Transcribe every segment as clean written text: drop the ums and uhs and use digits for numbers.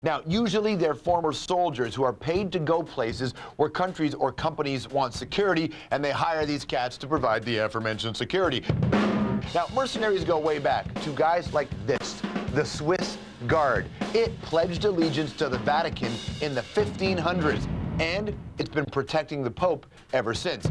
Now, usually they're former soldiers who are paid to go places where countries or companies want security, and they hire these cats to provide the aforementioned security. Now, mercenaries go way back to guys like this, the Swiss Guard. It pledged allegiance to the Vatican in the 1500s, and it's been protecting the Pope ever since.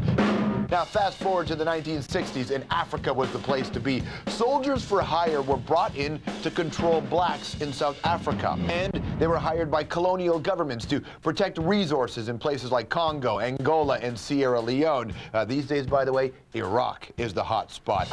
Now, fast forward to the 1960s, and Africa was the place to be. Soldiers for hire were brought in to control blacks in South Africa, and they were hired by colonial governments to protect resources in places like Congo, Angola, and Sierra Leone. These days, by the way, Iraq is the hot spot.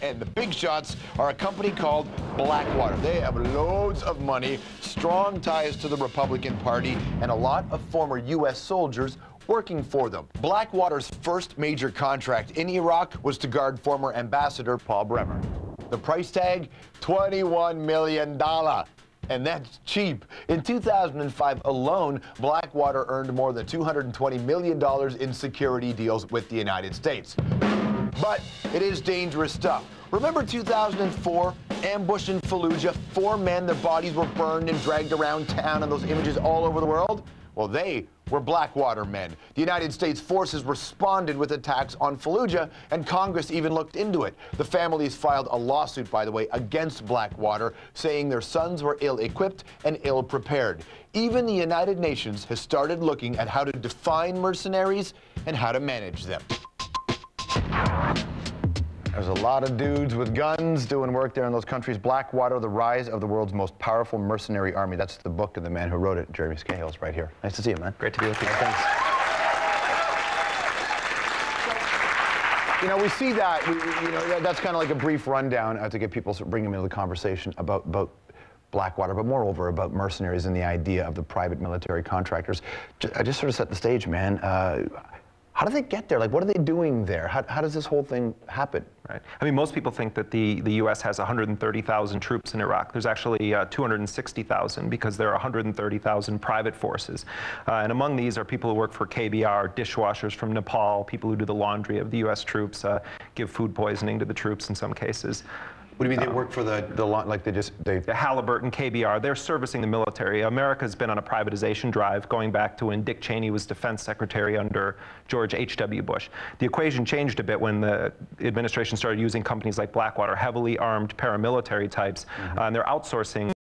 And the big shots are a company called Blackwater. They have loads of money, strong ties to the Republican Party, and a lot of former U.S. soldiers working for them. Blackwater's first major contract in Iraq was to guard former Ambassador Paul Bremer. The price tag, $21 million. And that's cheap. In 2005 alone, Blackwater earned more than $220 million in security deals with the United States. But it is dangerous stuff. Remember 2004, ambush in Fallujah, 4 men, their bodies were burned and dragged around town, and those images all over the world? Well, they were Blackwater men. The United States forces responded with attacks on Fallujah, and Congress even looked into it. The families filed a lawsuit, by the way, against Blackwater, saying their sons were ill-equipped and ill-prepared. Even the United Nations has started looking at how to define mercenaries and how to manage them. There's a lot of dudes with guns doing work there in those countries. Blackwater, The Rise of the World's Most Powerful Mercenary Army. That's the book, and the man who wrote it, Jeremy Scahill's right here. Nice to see you, man. Great to be with you. Thanks. You know, we see that. You know, that's kind of like a brief rundown to get people, bring them into the conversation about Blackwater, but moreover about mercenaries and the idea of the private military contractors. I just sort of set the stage, man. How do they get there? Like, what are they doing there? How does this whole thing happen? Right. I mean, most people think that the U.S. has 130,000 troops in Iraq. There's actually 260,000 because there are 130,000 private forces. And among these are people who work for KBR, dishwashers from Nepal, people who do the laundry of the U.S. troops, give food poisoning to the troops in some cases. What do you mean they work for the Halliburton, KBR, they're servicing the military. America's been on a privatization drive going back to when Dick Cheney was defense secretary under George H.W. Bush. The equation changed a bit when the administration started using companies like Blackwater, heavily armed paramilitary types, and they're outsourcing